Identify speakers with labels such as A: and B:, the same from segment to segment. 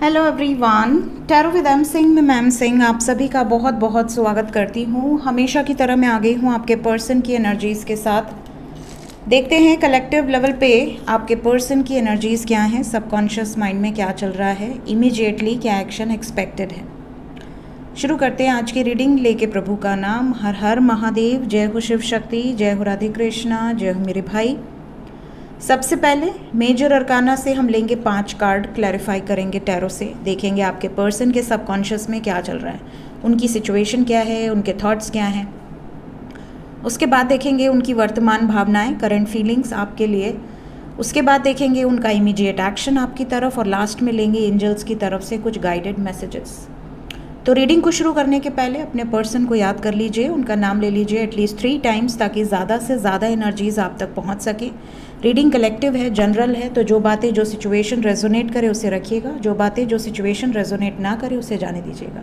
A: Hello everyone, tarot with M Singh में ma'am Singh आप सभी का बहुत बहुत स्वागत करती हूँ। हमेशा की तरह मैं आ गई हूँ आपके पर्सन की एनर्जीज़ के साथ। देखते हैं कलेक्टिव लेवल पे आपके पर्सन की एनर्जीज़ क्या हैं, सबकॉन्शियस माइंड में क्या चल रहा है, इमीडिएटली क्या एक्शन एक्सपेक्टेड है। शुरू करते हैं आज की रीडिंग लेके प्रभु का नाम। हर हर महादेव, जय हो शिव शक्ति, जय हो राधे कृष्णा, जय हो मेरे भाई। सबसे पहले मेजर अरकाना से हम लेंगे 5 कार्ड, क्लैरिफाई करेंगे टैरो से, देखेंगे आपके पर्सन के सबकॉन्शियस में क्या चल रहा है, उनकी सिचुएशन क्या है, उनके थॉट्स क्या हैं। उसके बाद देखेंगे उनकी वर्तमान भावनाएं, करंट फीलिंग्स आपके लिए। उसके बाद देखेंगे उनका इमीडिएट एक्शन आपकी तरफ, और लास्ट में लेंगे एंजल्स की तरफ से कुछ गाइडेड मैसेजेस। तो रीडिंग को शुरू करने के पहले अपने पर्सन को याद कर लीजिए, उनका नाम ले लीजिए एटलीस्ट 3 टाइम्स, ताकि ज़्यादा से ज़्यादा एनर्जीज आप तक पहुंच सके। रीडिंग कलेक्टिव है, जनरल है, तो जो बातें जो सिचुएशन रेजोनेट करे उसे रखिएगा, जो बातें जो सिचुएशन रेजोनेट ना करे उसे जाने दीजिएगा।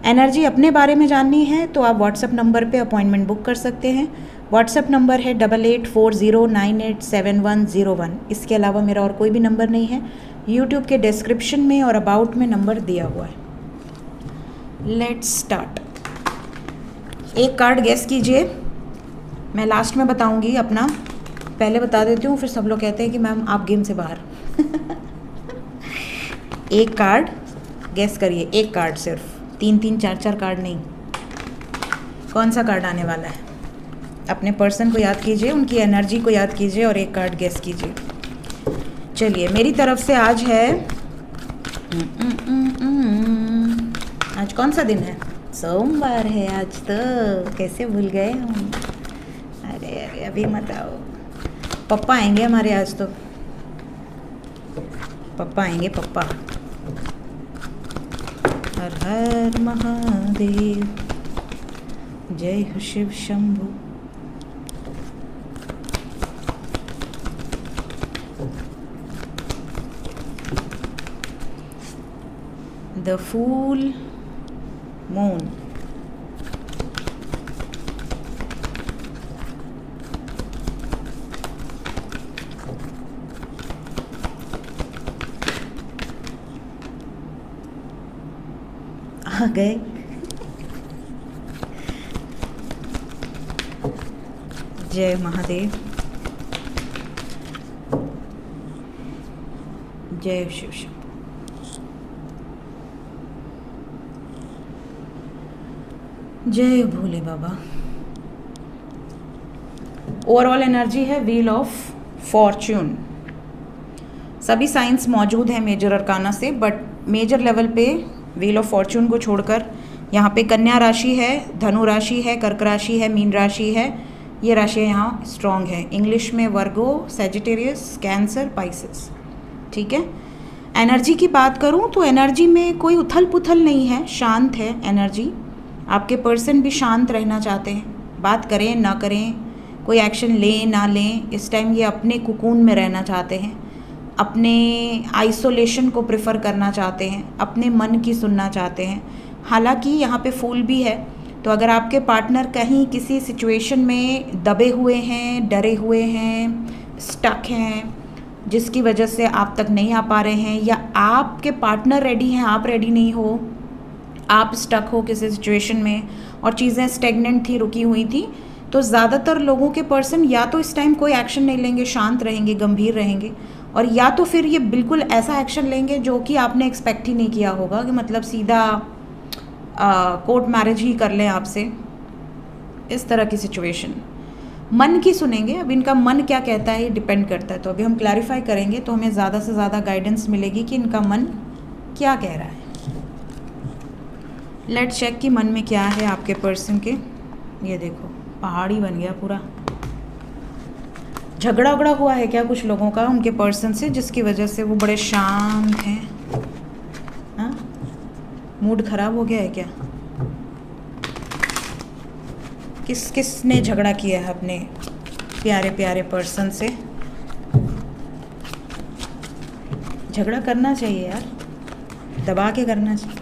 A: एनर्जी अपने बारे में जाननी है तो आप व्हाट्सएप नंबर पे अपॉइंटमेंट बुक कर सकते हैं। व्हाट्सएप नंबर है 8840987101। इसके अलावा मेरा और कोई भी नंबर नहीं है। यूट्यूब के डिस्क्रिप्शन में और अबाउट में नंबर दिया हुआ है। Let's start. एक कार्ड गेस कीजिए, मैं लास्ट में बताऊंगी अपना, पहले बता देती हूँ, फिर सब लोग कहते हैं कि मैम आप गेम से बाहर। एक कार्ड गेस करिए, एक कार्ड सिर्फ, 3-3 4-4 कार्ड नहीं। कौन सा कार्ड आने वाला है? अपने पर्सन को याद कीजिए, उनकी एनर्जी को याद कीजिए और एक कार्ड गेस कीजिए। चलिए, मेरी तरफ से आज है, आज कौन सा दिन है? सोमवार है आज तो, कैसे भूल गए हम। अरे अरे अभी मत आओ, पप्पा आएंगे हमारे आज तो, पप्पा आएंगे पप्पा। हर हर महादेव, जय हो Shiv Shambhu. The full moon, आ गए। जय महादेव, जय शिव शंभु। जय भोले बाबा। ओवरऑल एनर्जी है व्हील ऑफ फॉर्च्यून। सभी साइंस मौजूद हैं मेजर अरकाना से, बट मेजर लेवल पे व्हील ऑफ फॉर्च्यून को छोड़कर यहाँ पे कन्या राशि है, धनु राशि है, कर्क राशि है, मीन राशि है। ये राशियाँ यहाँ स्ट्रॉन्ग है। इंग्लिश में वर्गो, सैजिटेरियस, कैंसर, पाइसेस। ठीक है। एनर्जी की बात करूँ तो एनर्जी में कोई उथल पुथल नहीं है, शांत है एनर्जी। आपके पर्सन भी शांत रहना चाहते हैं, बात करें ना करें, कोई एक्शन लें ना लें, इस टाइम ये अपने कुकून में रहना चाहते हैं, अपने आइसोलेशन को प्रेफर करना चाहते हैं, अपने मन की सुनना चाहते हैं। हालांकि यहाँ पे फूल भी है, तो अगर आपके पार्टनर कहीं किसी सिचुएशन में दबे हुए हैं, डरे हुए हैं, स्टक हैं, जिसकी वजह से आप तक नहीं आ पा रहे हैं, या आपके पार्टनर रेडी हैं, आप रेडी नहीं हो, आप स्टक हो किसी सिचुएशन में और चीज़ें स्टेगनेंट थी, रुकी हुई थी, तो ज़्यादातर लोगों के पर्सन या तो इस टाइम कोई एक्शन नहीं लेंगे, शांत रहेंगे, गंभीर रहेंगे, और या तो फिर ये बिल्कुल ऐसा एक्शन लेंगे जो कि आपने एक्सपेक्ट ही नहीं किया होगा, कि मतलब सीधा कोर्ट मैरिज ही कर लें आपसे, इस तरह की सिचुएशन। मन की सुनेंगे, अब इनका मन क्या कहता है ये डिपेंड करता है। तो अभी हम क्लैरिफाई करेंगे तो हमें ज़्यादा से ज़्यादा गाइडेंस मिलेगी कि इनका मन क्या कह रहा है। लेट्स चेक कि मन में क्या है आपके पर्सन के। ये देखो, पहाड़ी बन गया पूरा। झगड़ा उगड़ा हुआ है क्या कुछ लोगों का उनके पर्सन से, जिसकी वजह से वो बड़े शांत हैं? हाँ, मूड खराब हो गया है क्या? किसने झगड़ा किया है अपने प्यारे प्यारे पर्सन से? झगड़ा करना चाहिए यार, दबा के करना चाहिए।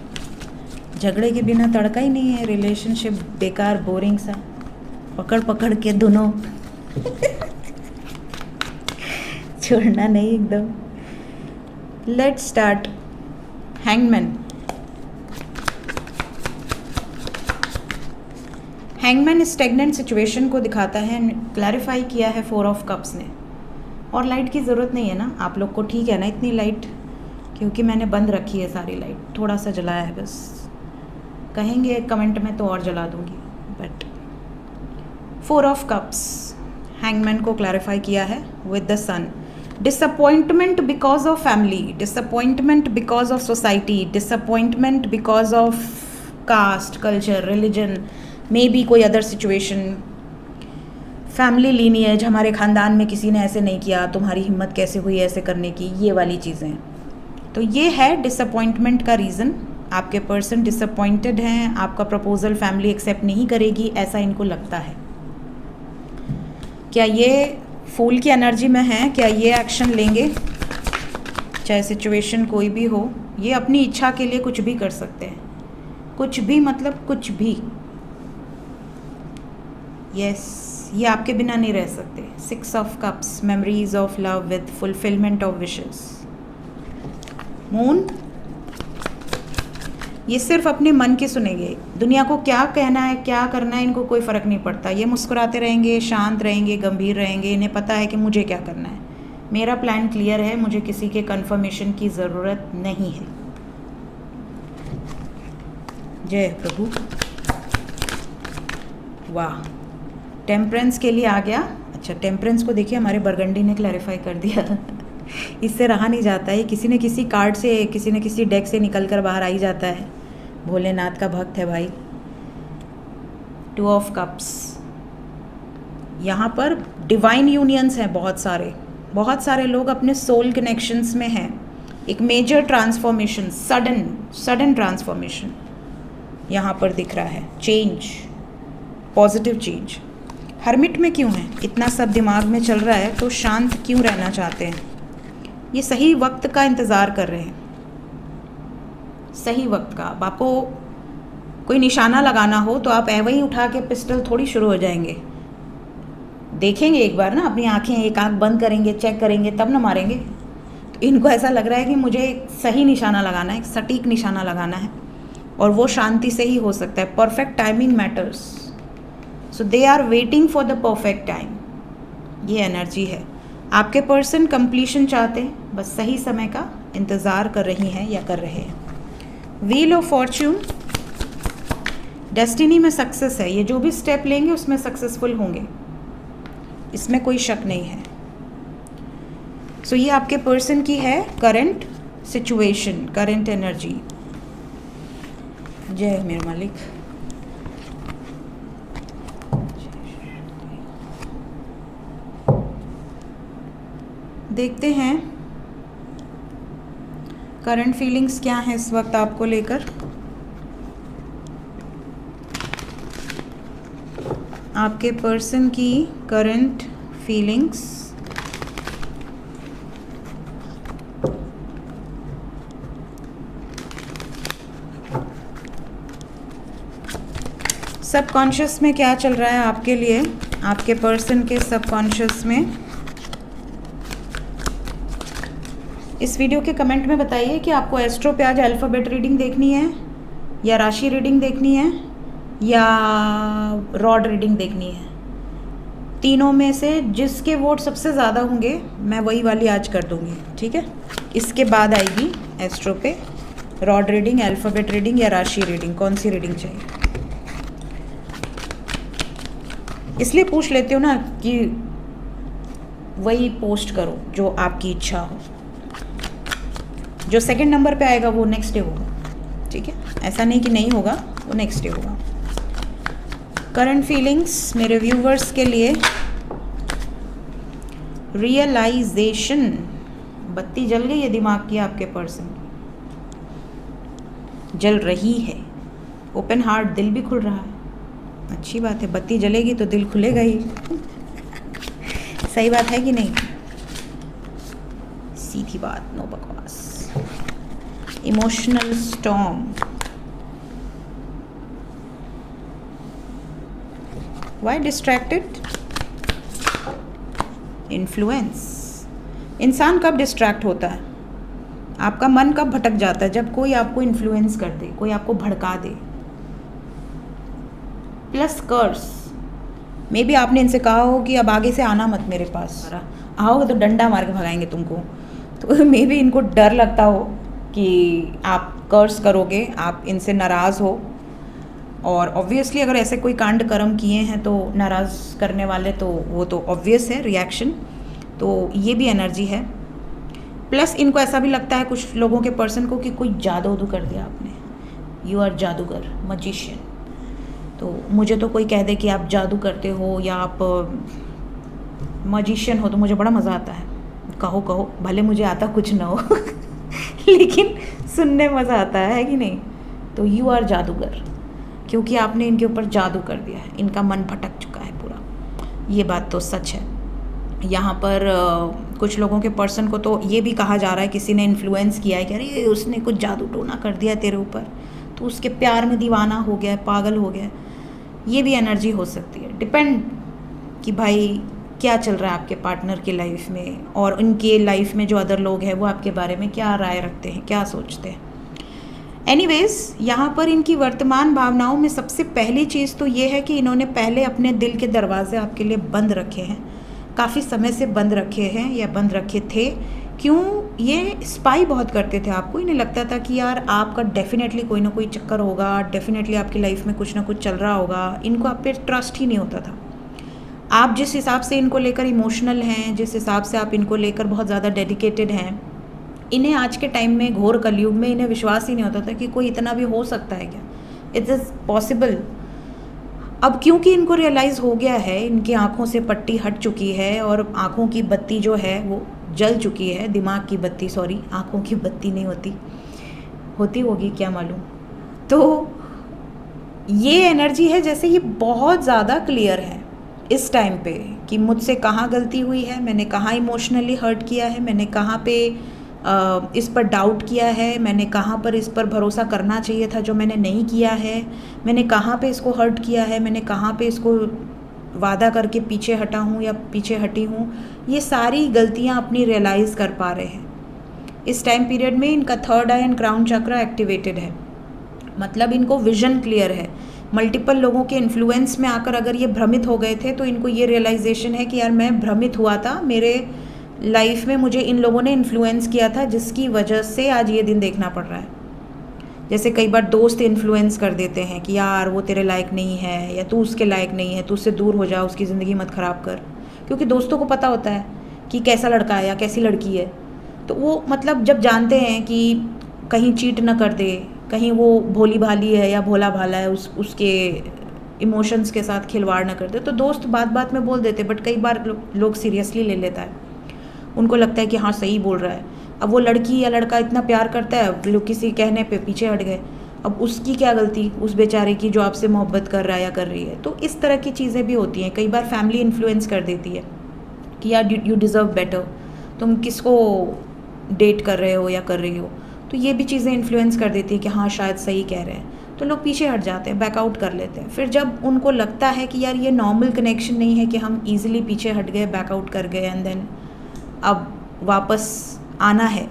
A: झगड़े के बिना तड़का ही नहीं है, रिलेशनशिप बेकार, बोरिंग सा, पकड़ पकड़ के दोनों छोड़ना नहीं एकदम। Let's start. Hangman, hangman stagnant situation को दिखाता है, क्लैरिफाई किया है 4 ऑफ कप्स ने। और लाइट की ज़रूरत नहीं है ना आप लोग को, ठीक है ना इतनी लाइट, क्योंकि मैंने बंद रखी है सारी लाइट, थोड़ा सा जलाया है बस। कहेंगे कमेंट में तो और जला दूंगी, बट 4 ऑफ कप्स हैंगमैन को क्लैरिफाई किया है with the sun. Disappointment because of family, disappointment because of society, disappointment because of caste, culture, religion, maybe कोई अदर सिचुएशन, फैमिली लीनिएज, हमारे ख़ानदान में किसी ने ऐसे नहीं किया, तुम्हारी हिम्मत कैसे हुई ऐसे करने की, ये वाली चीज़ें। तो ये है डिसअपॉइंटमेंट का रीज़न। आपके पर्सन डिसअपॉइंटेड हैं, आपका प्रपोजल फैमिली एक्सेप्ट नहीं करेगी, ऐसा इनको लगता है। क्या ये फूल की एनर्जी में हैं? क्या ये एक्शन लेंगे? चाहे सिचुएशन कोई भी हो, ये अपनी इच्छा के लिए कुछ भी कर सकते हैं, कुछ भी मतलब कुछ भी। यस, ये आपके बिना नहीं रह सकते। 6 of cups, memories of love with fulfilment of wishes. Moon, ये सिर्फ अपने मन की सुनेंगे, दुनिया को क्या कहना है क्या करना है इनको कोई फ़र्क नहीं पड़ता। ये मुस्कुराते रहेंगे, शांत रहेंगे, गंभीर रहेंगे, इन्हें पता है कि मुझे क्या करना है, मेरा प्लान क्लियर है, मुझे किसी के कंफर्मेशन की ज़रूरत नहीं है। जय प्रभु। वाह, टेम्परेंस के लिए आ गया। अच्छा, टेम्परेंस को देखिए हमारे बरगंडी ने क्लैरिफाई कर दिया इससे रहा नहीं जाता है, किसी न किसी कार्ड से, किसी न किसी डेक से निकल कर बाहर आ ही जाता है। भोलेनाथ का भक्त है भाई। 2 ऑफ कप्स, यहाँ पर डिवाइन यूनियंस हैं, बहुत सारे लोग अपने सोल कनेक्शंस में हैं। एक मेजर ट्रांसफॉर्मेशन, सडन ट्रांसफॉर्मेशन यहाँ पर दिख रहा है। Change, positive change. हर्मिट में क्यों है? इतना सब दिमाग में चल रहा है तो शांत क्यों रहना चाहते हैं? ये सही वक्त का इंतज़ार कर रहे हैं, सही वक्त का। अब आपको कोई निशाना लगाना हो तो आप वहीं उठा के पिस्टल थोड़ी शुरू हो जाएंगे। देखेंगे एक बार ना, अपनी आंखें, एक आंख बंद करेंगे, चेक करेंगे, तब ना मारेंगे। तो इनको ऐसा लग रहा है कि मुझे एक सही निशाना लगाना है, एक सटीक निशाना लगाना है, और वो शांति से ही हो सकता है। Perfect timing matters, so they are waiting for the perfect time. ये एनर्जी है। आपके पर्सन कंप्लीशन चाहते हैं, बस सही समय का इंतज़ार कर रही हैं या कर रहे हैं। व्हील ऑफ फॉर्च्यून, डेस्टिनी में सक्सेस है। ये जो भी स्टेप लेंगे उसमें सक्सेसफुल होंगे, इसमें कोई शक नहीं है। सो ये आपके पर्सन की है करंट सिचुएशन, करंट एनर्जी। जय मेरे मालिक। देखते हैं करंट फीलिंग्स क्या हैं इस वक्त आपको लेकर। आपके पर्सन की करंट फीलिंग्स, सबकॉन्शियस में क्या चल रहा है आपके लिए, आपके पर्सन के सबकॉन्शियस में। इस वीडियो के कमेंट में बताइए कि आपको एस्ट्रो पे आज अल्फ़ाबेट रीडिंग देखनी है, या राशि रीडिंग देखनी है, या रॉड रीडिंग देखनी है। तीनों में से जिसके वोट सबसे ज़्यादा होंगे मैं वही वाली आज कर दूँगी, ठीक है। इसके बाद आएगी एस्ट्रो पे रॉड रीडिंग, अल्फ़ाबेट रीडिंग या राशि रीडिंग, कौन सी रीडिंग चाहिए। इसलिए पूछ लेती हूँ ना कि वही पोस्ट करो जो आपकी इच्छा हो। जो सेकंड नंबर पे आएगा वो नेक्स्ट डे होगा, ठीक है। ऐसा नहीं कि नहीं होगा, वो नेक्स्ट डे होगा। करंट फीलिंग्स मेरे व्यूवर्स के लिए, रियलाइजेशन, बत्ती जल गई है दिमाग की, आपके पर्सन जल रही है। ओपन हार्ट, दिल भी खुल रहा है, अच्छी बात है। बत्ती जलेगी तो दिल खुलेगा ही सही बात है कि नहीं? सीधी बात, नो बकवास। Emotional storm, why distracted? Influence. इंसान कब डिस्ट्रैक्ट होता है? आपका मन कब भटक जाता है? जब कोई आपको इन्फ्लुएंस कर दे, कोई आपको भड़का दे। प्लस कर्स, मे बी आपने इनसे कहा हो कि अब आगे से आना मत मेरे पास, आओगे तो डंडा मार के भगाएंगे तुमको। तो मे बी इनको डर लगता हो कि आप कर्स करोगे, आप इनसे नाराज़ हो। और ऑब्वियसली अगर ऐसे कोई कांड कर्म किए हैं तो नाराज़ करने वाले, तो वो तो ऑब्वियस है रिएक्शन। तो ये भी एनर्जी है। प्लस इनको ऐसा भी लगता है कुछ लोगों के पर्सन को कि कोई जादू उदू कर दिया आपने, यू आर जादूगर, मजिशियन। तो मुझे तो कोई कह दे कि आप जादू करते हो या आप मजिशियन हो तो मुझे बड़ा मज़ा आता है। कहो कहो, भले मुझे आता कुछ ना हो लेकिन सुनने मज़ा आता है कि नहीं। तो यू आर जादूगर, क्योंकि आपने इनके ऊपर जादू कर दिया है, इनका मन भटक चुका है पूरा। ये बात तो सच है। यहाँ पर कुछ लोगों के पर्सन को तो ये भी कहा जा रहा है, किसी ने इन्फ्लुएंस किया है कि अरे उसने कुछ जादू टोना कर दिया तेरे ऊपर, तो उसके प्यार में दीवाना हो गया, पागल हो गया। ये भी एनर्जी हो सकती है। डिपेंड कि भाई क्या चल रहा है आपके पार्टनर की लाइफ में, और उनके लाइफ में जो अदर लोग हैं वो आपके बारे में क्या राय रखते हैं, क्या सोचते हैं। एनीवेज, यहाँ पर इनकी वर्तमान भावनाओं में सबसे पहली चीज़ तो ये है कि इन्होंने पहले अपने दिल के दरवाजे आपके लिए बंद रखे हैं, काफ़ी समय से बंद रखे हैं या बंद रखे थे। क्यों? ये स्पाई बहुत करते थे आपको। इन्हें लगता था कि यार आपका डेफिनेटली कोई ना कोई चक्कर होगा, डेफिनेटली आपकी लाइफ में कुछ ना कुछ चल रहा होगा। इनको आप पे ट्रस्ट ही नहीं होता था। आप जिस हिसाब से इनको लेकर इमोशनल हैं, जिस हिसाब से आप इनको लेकर बहुत ज़्यादा डेडिकेटेड हैं, इन्हें आज के टाइम में घोर कलयुग में इन्हें विश्वास ही नहीं होता था कि कोई इतना भी हो सकता है क्या, इट इज़ पॉसिबल। अब क्योंकि इनको रियलाइज़ हो गया है, इनकी आँखों से पट्टी हट चुकी है और आँखों की बत्ती जो है वो जल चुकी है, दिमाग की बत्ती, सॉरी आँखों की बत्ती नहीं होती होगी क्या मालूम। तो ये एनर्जी है जैसे ये बहुत ज़्यादा क्लियर है इस टाइम पे कि मुझसे कहाँ गलती हुई है, मैंने कहाँ इमोशनली हर्ट किया है, मैंने कहाँ पे इस पर डाउट किया है, मैंने कहाँ पर इस पर भरोसा करना चाहिए था जो मैंने नहीं किया है, मैंने कहाँ पे इसको हर्ट किया है, मैंने कहाँ पे इसको वादा करके पीछे हटा हूँ या पीछे हटी हूँ। ये सारी गलतियाँ अपनी रियलाइज़ कर पा रहे हैं। इस टाइम पीरियड में इनका थर्ड आई एंड क्राउन चक्र एक्टिवेटेड है, मतलब इनको विजन क्लियर है। मल्टीपल लोगों के इन्फ्लुएंस में आकर अगर ये भ्रमित हो गए थे तो इनको ये रियलाइजेशन है कि यार मैं भ्रमित हुआ था, मेरे लाइफ में मुझे इन लोगों ने इन्फ्लुएंस किया था जिसकी वजह से आज ये दिन देखना पड़ रहा है। जैसे कई बार दोस्त इन्फ्लुएंस कर देते हैं कि यार वो तेरे लायक नहीं है या तू उसके लायक नहीं है, तू उससे दूर हो जा, उसकी ज़िंदगी मत ख़राब कर। क्योंकि दोस्तों को पता होता है कि कैसा लड़का है या कैसी लड़की है, तो वो मतलब जब जानते हैं कि कहीं चीट ना कर दे, कहीं वो भोली भाली है या भोला भाला है, उसके इमोशंस के साथ खिलवाड़ ना कर दे, तो दोस्त बात बात में बोल देते। बट कई बार लोग सीरियसली ले लेता है, उनको लगता है कि हाँ सही बोल रहा है। अब वो लड़की या लड़का इतना प्यार करता है, लोग किसी कहने पे पीछे हट गए, अब उसकी क्या गलती, उस बेचारे की जो आपसे मोहब्बत कर रहा है या कर रही है। तो इस तरह की चीज़ें भी होती हैं। कई बार फैमिली इन्फ्लुएंस कर देती है कि यार यू डिज़र्व बेटर, तुम किसको डेट कर रहे हो या कर रही हो। तो ये भी चीज़ें इन्फ्लुएंस कर देती है कि हाँ शायद सही कह रहे हैं, तो लोग पीछे हट जाते हैं, बैकआउट कर लेते हैं। फिर जब उनको लगता है कि यार ये नॉर्मल कनेक्शन नहीं है कि हम ईजिली पीछे हट गए, बैकआउट कर गए, एंड देन अब वापस आना है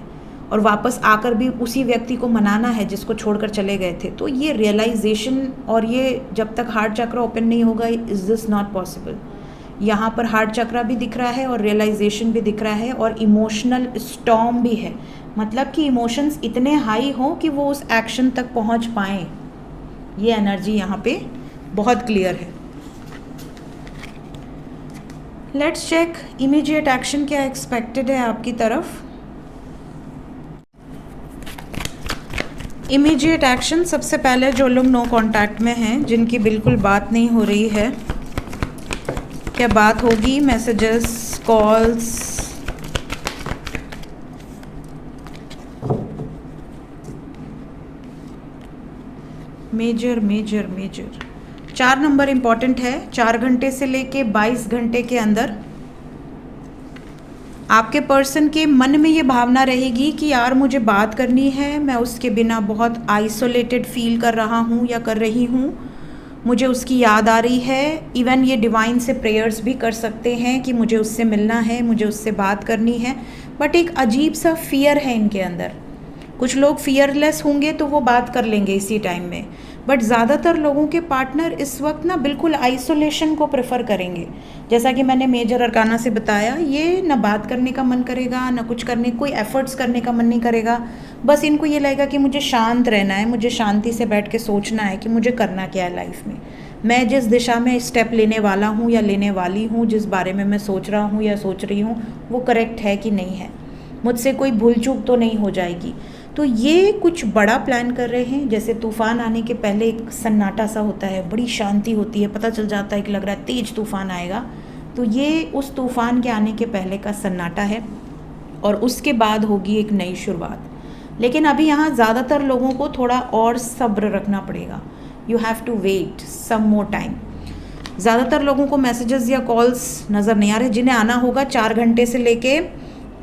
A: और वापस आकर भी उसी व्यक्ति को मनाना है जिसको छोड़कर चले गए थे, तो ये रियलाइजेशन और ये जब तक हार्ट चक्र ओपन नहीं होगा, इज़ दिस नॉट पॉसिबल। यहाँ पर हार्ट चक्र भी दिख रहा है और रियलाइजेशन भी दिख रहा है और इमोशनल स्टॉर्म भी है, मतलब कि इमोशंस इतने हाई हों कि वो उस एक्शन तक पहुँच पाएँ। ये एनर्जी यहाँ पे बहुत क्लियर है। लेट्स चेक इमीडिएट एक्शन क्या एक्सपेक्टेड है आपकी तरफ। इमीडिएट एक्शन, सबसे पहले जो लोग नो कांटेक्ट में हैं, जिनकी बिल्कुल बात नहीं हो रही है, क्या बात होगी, messages, calls, major major major 4 number important है। 4 घंटे से लेके 22 घंटे के अंदर आपके पर्सन के मन में ये भावना रहेगी कि यार मुझे बात करनी है, मैं उसके बिना बहुत आइसोलेटेड फील कर रहा हूँ या कर रही हूँ, मुझे उसकी याद आ रही है। इवन ये डिवाइन से प्रेयर्स भी कर सकते हैं कि मुझे उससे मिलना है, मुझे उससे बात करनी है। बट एक अजीब सा फियर है इनके अंदर कुछ लोग फियरलेस होंगे तो वो बात कर लेंगे इसी टाइम में, बट ज़्यादातर लोगों के पार्टनर इस वक्त ना बिल्कुल आइसोलेशन को प्रेफर करेंगे। जैसा कि मैंने मेजर अरकाना से बताया, ये ना बात करने का मन करेगा, ना कुछ करने, कोई एफर्ट्स करने का मन नहीं करेगा। बस इनको ये लगेगा कि मुझे शांत रहना है, मुझे शांति से बैठ के सोचना है कि मुझे करना क्या है लाइफ में, मैं जिस दिशा में स्टेप लेने वाला हूँ या लेने वाली हूँ, जिस बारे में मैं सोच रहा हूँ या सोच रही हूँ, वो करेक्ट है कि नहीं है, मुझसे कोई भूल चूक तो नहीं हो जाएगी। तो ये कुछ बड़ा प्लान कर रहे हैं। जैसे तूफ़ान आने के पहले एक सन्नाटा सा होता है, बड़ी शांति होती है, पता चल जाता है कि लग रहा है तेज तूफ़ान आएगा, तो ये उस तूफ़ान के आने के पहले का सन्नाटा है और उसके बाद होगी एक नई शुरुआत। लेकिन अभी यहाँ ज़्यादातर लोगों को थोड़ा और सब्र रखना पड़ेगा। You have to wait some more time. ज़्यादातर लोगों को मैसेजेस या कॉल्स नज़र नहीं आ रहे। जिन्हें आना होगा 4 घंटे से लेके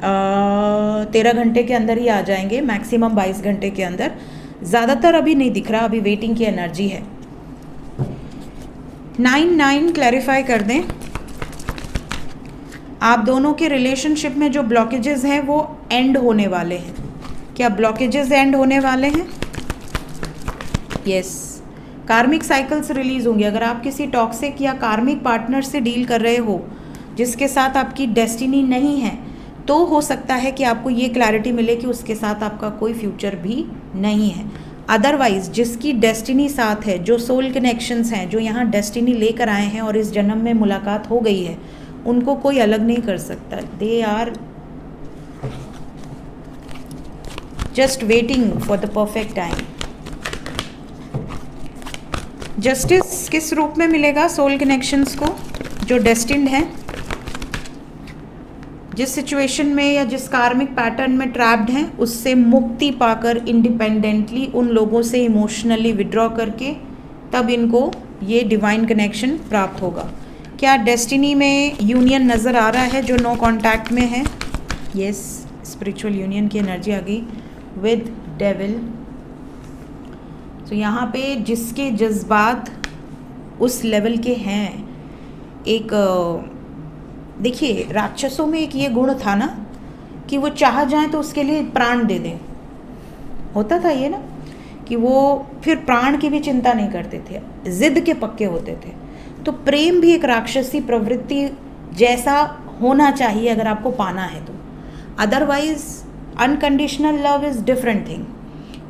A: 13 घंटे के अंदर ही आ जाएंगे, मैक्सिमम 22 घंटे के अंदर। ज़्यादातर अभी नहीं दिख रहा, अभी वेटिंग की एनर्जी है। 9 क्लैरिफाई कर दें, आप दोनों के रिलेशनशिप में जो ब्लॉकेजेस हैं वो एंड होने वाले हैं। क्या ब्लॉकेजेस एंड होने वाले हैं? यस। कार्मिक साइकिल्स रिलीज होंगे। अगर आप किसी टॉक्सिक या कार्मिक पार्टनर से डील कर रहे हो जिसके साथ आपकी डेस्टिनी नहीं है, तो हो सकता है कि आपको ये क्लैरिटी मिले कि उसके साथ आपका कोई फ्यूचर भी नहीं है। अदरवाइज जिसकी डेस्टिनी साथ है, जो सोल कनेक्शंस हैं, जो यहाँ डेस्टिनी लेकर आए हैं और इस जन्म में मुलाकात हो गई है, उनको कोई अलग नहीं कर सकता। They are just waiting for the perfect time. Justice किस रूप में मिलेगा सोल कनेक्शंस को जो डेस्टिन्ड हैं? जिस सिचुएशन में या जिस कार्मिक पैटर्न में ट्रैप्ड हैं, उससे मुक्ति पाकर इंडिपेंडेंटली उन लोगों से इमोशनली विड्रॉ करके तब इनको ये डिवाइन कनेक्शन प्राप्त होगा। क्या डेस्टिनी में यूनियन नज़र आ रहा है जो नो कांटेक्ट में है? यस, स्पिरिचुअल यूनियन की एनर्जी आ गई विद डेविल। तो यहाँ पे जिसके जज्बात उस लेवल के हैं, एक देखिए राक्षसों में एक ये गुण था ना कि वो चाह जाए तो उसके लिए प्राण दे दें, होता था ये ना कि वो फिर प्राण की भी चिंता नहीं करते थे, जिद के पक्के होते थे। तो प्रेम भी एक राक्षसी प्रवृत्ति जैसा होना चाहिए अगर आपको पाना है तो। Otherwise unconditional love is different thing,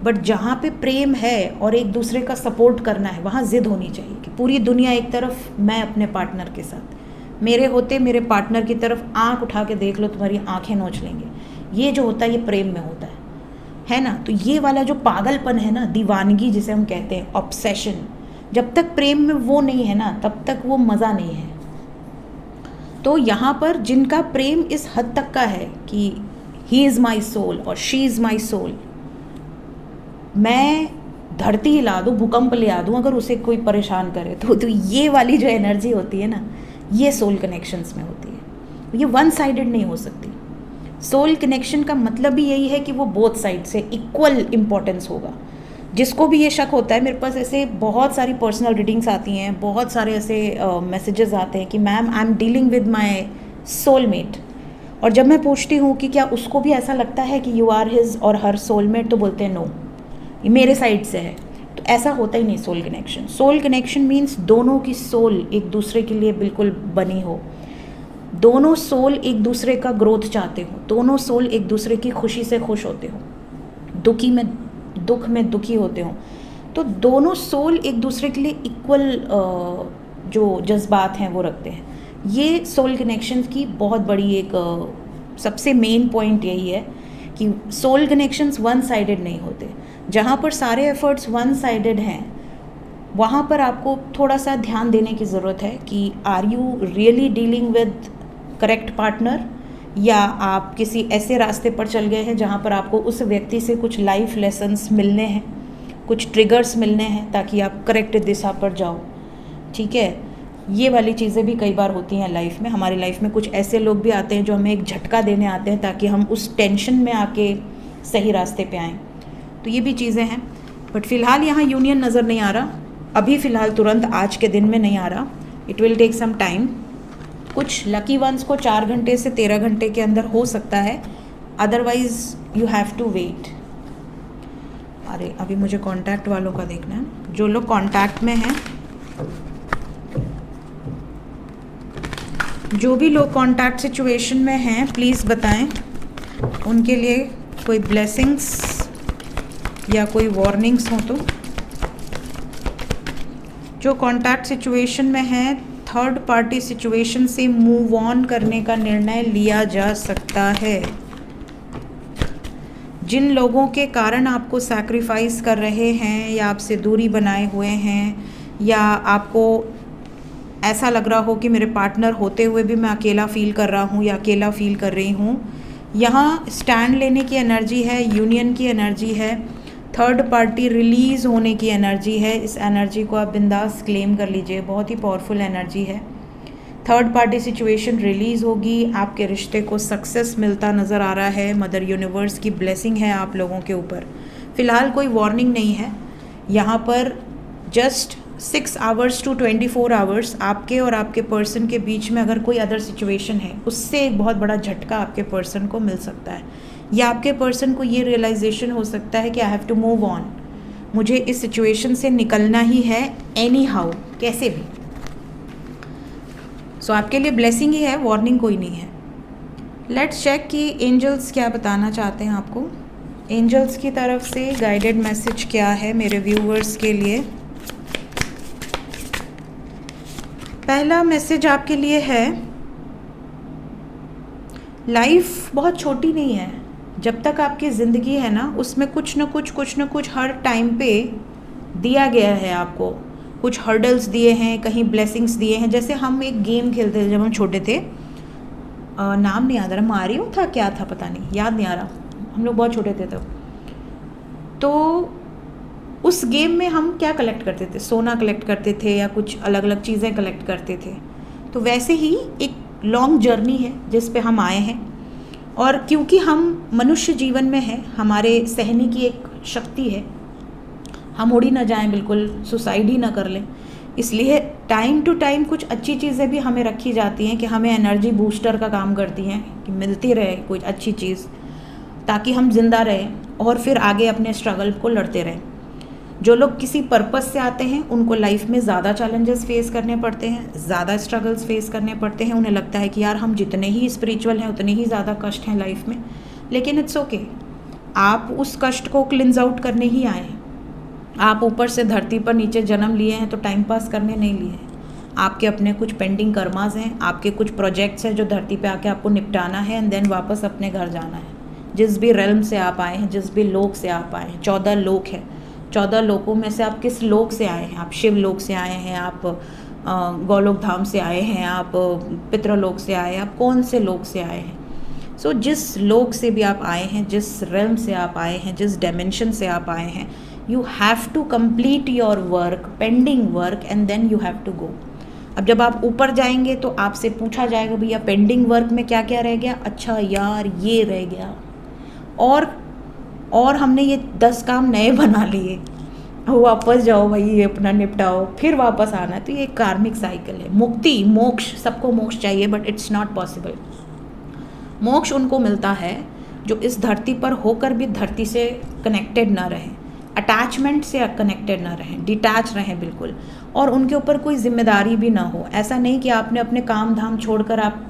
A: but जहाँ पे प्रेम है और एक दूसरे का सपोर्ट करना है, वहाँ जिद होनी चाहिए कि पूरी दुनिया एक तरफ, मैं अपने पार्टनर के साथ, मेरे होते मेरे पार्टनर की तरफ आंख उठा के देख लो, तुम्हारी आंखें नोच लेंगे। ये जो होता है ये प्रेम में होता है ना। तो ये वाला जो पागलपन है ना, दीवानगी जिसे हम कहते हैं, ऑब्सेशन, जब तक प्रेम में वो नहीं है ना, तब तक वो मज़ा नहीं है। तो यहाँ पर जिनका प्रेम इस हद तक का है कि ही इज़ माई सोल और शी इज़ माई सोल, मैं धरती हिला दूँ, भूकंप ले आ दूँ अगर उसे कोई परेशान करे तो ये वाली जो एनर्जी होती है ना, ये सोल कनेक्शंस में होती है। ये वन साइडेड नहीं हो सकती। सोल कनेक्शन का मतलब भी यही है कि वो बोथ साइड से इक्वल इम्पोर्टेंस होगा। जिसको भी ये शक होता है, मेरे पास ऐसे बहुत सारी पर्सनल रीडिंग्स आती हैं, बहुत सारे ऐसे मैसेजेस आते हैं कि ma'am I am dealing with my soulmate, और जब मैं पूछती हूँ कि क्या उसको भी ऐसा लगता है कि यू आर हिज और हर सोलमेट, तो बोलते हैं नो, ये मेरे साइड से है। तो ऐसा होता ही नहीं soul connection. Soul connection means दोनों की सोल एक दूसरे के लिए बिल्कुल बनी हो, दोनों सोल एक दूसरे का ग्रोथ चाहते हो, दोनों सोल एक दूसरे की खुशी से खुश होते हो, दुख में दुखी होते हो। तो दोनों सोल एक दूसरे के लिए इक्वल जो जज्बात हैं वो रखते हैं। ये सोल कनेक्शन की बहुत बड़ी एक सबसे मेन पॉइंट यही है कि सोल कनेक्शंस वन साइडेड नहीं होते। जहाँ पर सारे एफर्ट्स वन साइडेड हैं, वहाँ पर आपको थोड़ा सा ध्यान देने की ज़रूरत है कि are you really dealing with correct partner, या आप किसी ऐसे रास्ते पर चल गए हैं जहाँ पर आपको उस व्यक्ति से कुछ लाइफ लेसन्स मिलने हैं, कुछ ट्रिगर्स मिलने हैं ताकि आप करेक्ट दिशा पर जाओ। ठीक है, ये वाली चीज़ें भी कई बार होती हैं लाइफ में। हमारी लाइफ में कुछ ऐसे लोग भी आते हैं जो हमें एक झटका देने आते हैं ताकि हम उस टेंशन में आके सही रास्ते पे आएँ। तो ये भी चीज़ें हैं, बट फ़िलहाल यहाँ यूनियन नज़र नहीं आ रहा अभी, फ़िलहाल तुरंत आज के दिन में नहीं आ रहा। It will take some time. कुछ लकी वंस को 4 घंटे से 13 घंटे के अंदर हो सकता है, otherwise you have to wait. अरे अभी मुझे कांटेक्ट वालों का देखना है, जो लोग कांटेक्ट में हैं, जो भी लोग कांटेक्ट सिचुएशन में हैं प्लीज़ बताएं, उनके लिए कोई ब्लेसिंग्स या कोई वार्निंग्स हो तो। जो कांटेक्ट सिचुएशन में है, थर्ड पार्टी सिचुएशन से मूव ऑन करने का निर्णय लिया जा सकता है। जिन लोगों के कारण आपको सैक्रिफाइस कर रहे हैं या आपसे दूरी बनाए हुए हैं, या आपको ऐसा लग रहा हो कि मेरे पार्टनर होते हुए भी मैं अकेला फील कर रहा हूँ या अकेला फील कर रही हूँ, यहाँ स्टैंड लेने की एनर्जी है, यूनियन की एनर्जी है, थर्ड पार्टी रिलीज़ होने की एनर्जी है। इस एनर्जी को आप बिंदास क्लेम कर लीजिए, बहुत ही पावरफुल एनर्जी है। थर्ड पार्टी सिचुएशन रिलीज़ होगी, आपके रिश्ते को सक्सेस मिलता नज़र आ रहा है। मदर यूनिवर्स की ब्लेसिंग है आप लोगों के ऊपर। फ़िलहाल कोई वार्निंग नहीं है यहाँ पर। जस्ट 6 आवर्स टू 24 आवर्स आपके और आपके पर्सन के बीच में अगर कोई अदर सिचुएशन है, उससे एक बहुत बड़ा झटका आपके पर्सन को मिल सकता है, या आपके पर्सन को ये रियलाइजेशन हो सकता है कि I have to move on, मुझे इस सिचुएशन से निकलना ही है एनी हाउ, कैसे भी। सो आपके लिए ब्लेसिंग ही है, वार्निंग कोई नहीं है। लेट्स चेक कि एंजल्स क्या बताना चाहते हैं आपको। एंजल्स की तरफ से गाइडेड मैसेज क्या है मेरे व्यूवर्स के लिए। पहला मैसेज आपके लिए है, लाइफ बहुत छोटी नहीं है। जब तक आपकी ज़िंदगी है ना, उसमें कुछ न कुछ हर टाइम पे दिया गया है आपको। कुछ हर्डल्स दिए हैं, कहीं ब्लेसिंग्स दिए हैं। जैसे हम एक गेम खेलते थे जब हम छोटे थे, नाम नहीं याद आ रहा, मारियो था क्या था पता नहीं, याद नहीं आ रहा, हम लोग बहुत छोटे थे तब। तो उस गेम में हम क्या कलेक्ट करते थे, सोना कलेक्ट करते थे या कुछ अलग अलग चीज़ें कलेक्ट करते थे। तो वैसे ही एक लॉन्ग जर्नी है जिस पे हम आए हैं, और क्योंकि हम मनुष्य जीवन में हैं, हमारे सहने की एक शक्ति है, हम उड़ ही ना जाएं, बिल्कुल सुसाइड ही ना कर लें, इसलिए टाइम टू टाइम कुछ अच्छी चीज़ें भी हमें रखी जाती हैं कि हमें एनर्जी बूस्टर का काम करती हैं, कि मिलती रहे कोई अच्छी चीज़ ताकि हम जिंदा रहें और फिर आगे अपने स्ट्रगल को लड़ते रहें। जो लोग किसी पर्पस से आते हैं उनको लाइफ में ज़्यादा चैलेंजेस फेस करने पड़ते हैं, ज़्यादा स्ट्रगल्स फेस करने पड़ते हैं। उन्हें लगता है कि यार हम जितने ही स्पिरिचुअल हैं उतने ही ज़्यादा कष्ट हैं लाइफ में, लेकिन इट्स ओके। आप उस कष्ट को क्लिंज आउट करने ही आए हैं। आप ऊपर से धरती पर नीचे जन्म लिए हैं तो टाइम पास करने नहीं लिए हैं। आपके अपने कुछ पेंडिंग कर्मास हैं, आपके कुछ प्रोजेक्ट्स हैं जो धरती पे आके आपको निपटाना है, एंड देन वापस अपने घर जाना है। जिस भी रेल्म से आप आए हैं, जिस भी लोक से आप आए हैं, 14 लोक हैं, 14 लोकों में से आप किस लोक से आए हैं? आप शिव लोक से आए हैं, आप गोलोक धाम से आए हैं, आप पितृलोक से आए हैं, आप कौन से लोक से आए हैं? सो जिस लोक से भी आप आए हैं, जिस रेल्म से आप आए हैं, जिस डायमेंशन से आप आए हैं, you have to complete your work, pending work, and then you have to go. अब जब आप ऊपर जाएंगे तो आपसे पूछा जाएगा भैया पेंडिंग वर्क में क्या क्या रह गया? अच्छा यार ये रह गया, और हमने ये 10 काम नए बना लिए, वापस जाओ भाई ये अपना निपटाओ, फिर वापस आना। तो ये कार्मिक साइकिल है। मुक्ति, मोक्ष, सबको मोक्ष चाहिए बट इट्स नॉट पॉसिबल। मोक्ष उनको मिलता है जो इस धरती पर होकर भी धरती से कनेक्टेड ना रहें, अटैचमेंट से कनेक्टेड ना रहें, डिटैच रहें बिल्कुल, और उनके ऊपर कोई जिम्मेदारी भी ना हो। ऐसा नहीं कि आपने अपने काम धाम छोड़कर आप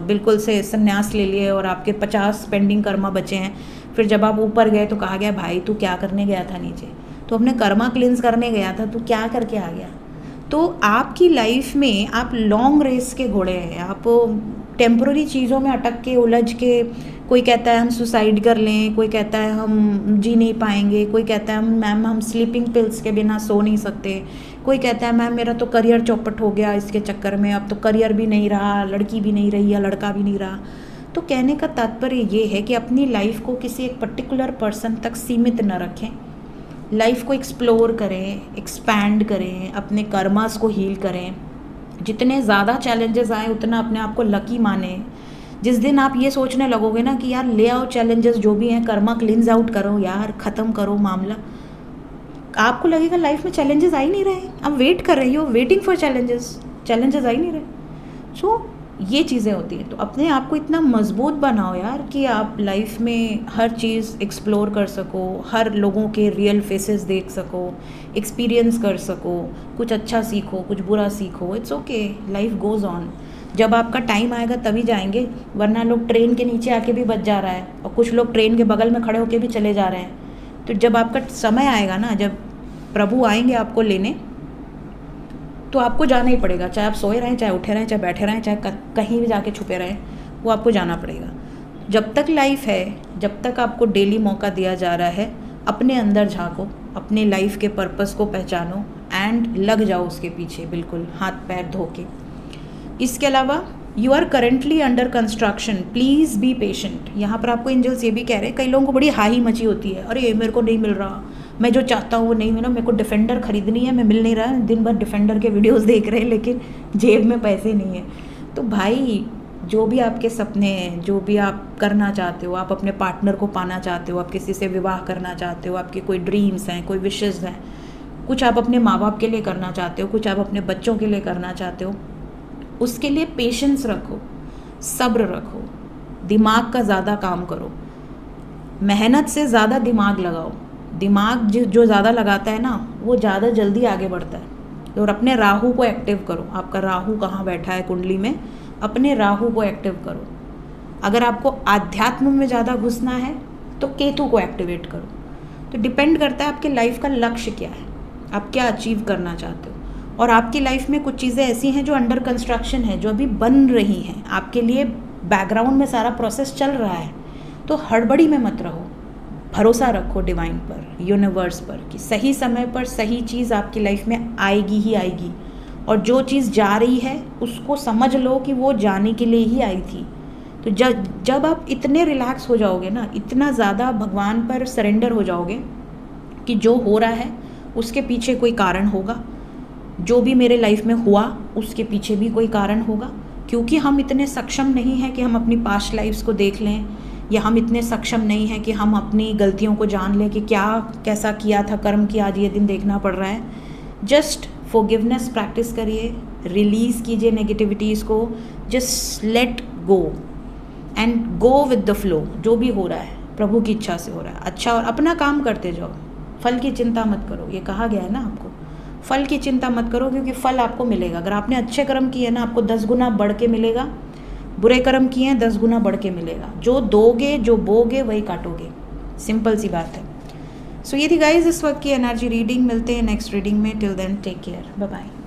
A: बिल्कुल से संन्यास ले लिए और आपके 50 पेंडिंग कर्मा बचे हैं। फिर जब आप ऊपर गए तो कहा गया भाई तू क्या करने गया था नीचे? तो अपने कर्मा क्लिंस करने गया था, तू क्या करके आ गया? तो आपकी लाइफ में आप लॉन्ग रेस के घोड़े हैं। आप टेम्पररी चीज़ों में अटक के, उलझ के, कोई कहता है हम सुसाइड कर लें, कोई कहता है हम जी नहीं पाएंगे, कोई कहता है मैम हम स्लीपिंग पिल्स के बिना सो नहीं सकते, कोई कहता है मैम मेरा तो करियर चौपट हो गया इसके चक्कर में, अब तो करियर भी नहीं रहा, लड़की भी नहीं रही या लड़का भी नहीं रहा। तो कहने का तात्पर्य ये है कि अपनी लाइफ को किसी एक पर्टिकुलर पर्सन तक सीमित न रखें, लाइफ को एक्सप्लोर करें, एक्सपैंड करें, अपने कर्मास को हील करें। जितने ज़्यादा चैलेंजेस आए उतना अपने आप को लकी माने। जिस दिन आप ये सोचने लगोगे ना कि यार ले आओ चैलेंजेस जो भी हैं, कर्मा क्लिंज आउट करो यार, ख़त्म करो मामला, आपको लगेगा लाइफ में चैलेंजेस आ ही नहीं रहे। आप वेट कर रही हो, वेटिंग फॉर चैलेंजेस आ ही नहीं रहे। सो ये चीज़ें होती हैं। तो अपने आप को इतना मजबूत बनाओ यार कि आप लाइफ में हर चीज़ एक्सप्लोर कर सको, हर लोगों के रियल फेसेस देख सको, एक्सपीरियंस कर सको, कुछ अच्छा सीखो, कुछ बुरा सीखो। It's okay, life goes on. जब आपका टाइम आएगा तभी जाएंगे, वरना लोग ट्रेन के नीचे आके भी बच जा रहा है और कुछ लोग ट्रेन के बगल में खड़े होके भी चले जा रहे हैं। तो जब आपका समय आएगा ना, जब प्रभु आएंगे आपको लेने, तो आपको जाना ही पड़ेगा, चाहे आप सोए रहें, चाहे उठे रहें, चाहे बैठे रहें, चाहे कहीं भी जाके छुपे रहें, वो आपको जाना पड़ेगा। जब तक लाइफ है, जब तक आपको डेली मौका दिया जा रहा है, अपने अंदर झांको, अपने लाइफ के पर्पस को पहचानो एंड लग जाओ उसके पीछे, बिल्कुल हाथ पैर धो के। इसके अलावा you are currently under construction, please be patient. यहाँ पर आपको एंजल्स ये भी कह रहे हैं, कई लोगों को बड़ी हाही मची होती है, अरे मेरे को नहीं मिल रहा, मैं जो चाहता हूँ वो नहीं मिला, मेरे को डिफेंडर खरीदनी है, मैं मिल नहीं रहा है, दिन भर डिफेंडर के वीडियोस देख रहे हैं लेकिन जेब में पैसे नहीं है। तो भाई, जो भी आपके सपने हैं, जो भी आप करना चाहते हो, आप अपने पार्टनर को पाना चाहते हो, आप किसी से विवाह करना चाहते हो, आपके कोई ड्रीम्स हैं, कोई विशेज़ हैं, कुछ आप अपने माँ बाप के लिए करना चाहते हो, कुछ आप अपने बच्चों के लिए करना चाहते हो, उसके लिए पेशेंस रखो, सब्र रखो, दिमाग का ज़्यादा काम करो, मेहनत से ज़्यादा दिमाग लगाओ। दिमाग जो ज़्यादा लगाता है ना, वो ज़्यादा जल्दी आगे बढ़ता है। और अपने राहु को एक्टिव करो। आपका राहु कहाँ बैठा है कुंडली में, अपने राहु को एक्टिव करो। अगर आपको आध्यात्म में ज़्यादा घुसना है तो केतु को एक्टिवेट करो। तो डिपेंड करता है आपके लाइफ का लक्ष्य क्या है, आप क्या अचीव करना चाहते हो। और आपकी लाइफ में कुछ चीज़ें ऐसी हैं जो अंडर कंस्ट्रक्शन है, जो अभी बन रही हैं, आपके लिए बैकग्राउंड में सारा प्रोसेस चल रहा है। तो हड़बड़ी में मत रहो, भरोसा रखो डिवाइन पर, यूनिवर्स पर, कि सही समय पर सही चीज़ आपकी लाइफ में आएगी ही आएगी। और जो चीज़ जा रही है उसको समझ लो कि वो जाने के लिए ही आई थी। तो जब आप इतने रिलैक्स हो जाओगे ना, इतना ज़्यादा भगवान पर सरेंडर हो जाओगे कि जो हो रहा है उसके पीछे कोई कारण होगा, जो भी मेरे लाइफ में हुआ उसके पीछे भी कोई कारण होगा। क्योंकि हम इतने सक्षम नहीं हैं कि हम अपनी पास्ट लाइफ्स को देख लें, या हम इतने सक्षम नहीं हैं कि हम अपनी गलतियों को जान लें कि क्या कैसा किया था कर्म की आज ये दिन देखना पड़ रहा है। जस्ट फॉरगिवनेस प्रैक्टिस करिए, रिलीज़ कीजिए नेगेटिविटीज़ को, just let go and go with the flow. जो भी हो रहा है प्रभु की इच्छा से हो रहा है, अच्छा, और अपना काम करते जाओ, फल की चिंता मत करो। ये कहा गया है ना आपको, फल की चिंता मत करो, क्योंकि फल आपको मिलेगा। अगर आपने अच्छे कर्म किए ना, आपको 10 गुना बढ़ के मिलेगा, बुरे कर्म किए हैं 10 गुना बढ़ के मिलेगा। जो दोगे, जो बोगे, वही काटोगे, सिंपल सी बात है। सो ये थी गाइज इस वक्त की एनर्जी रीडिंग। मिलते हैं नेक्स्ट रीडिंग में, till then take care, bye bye.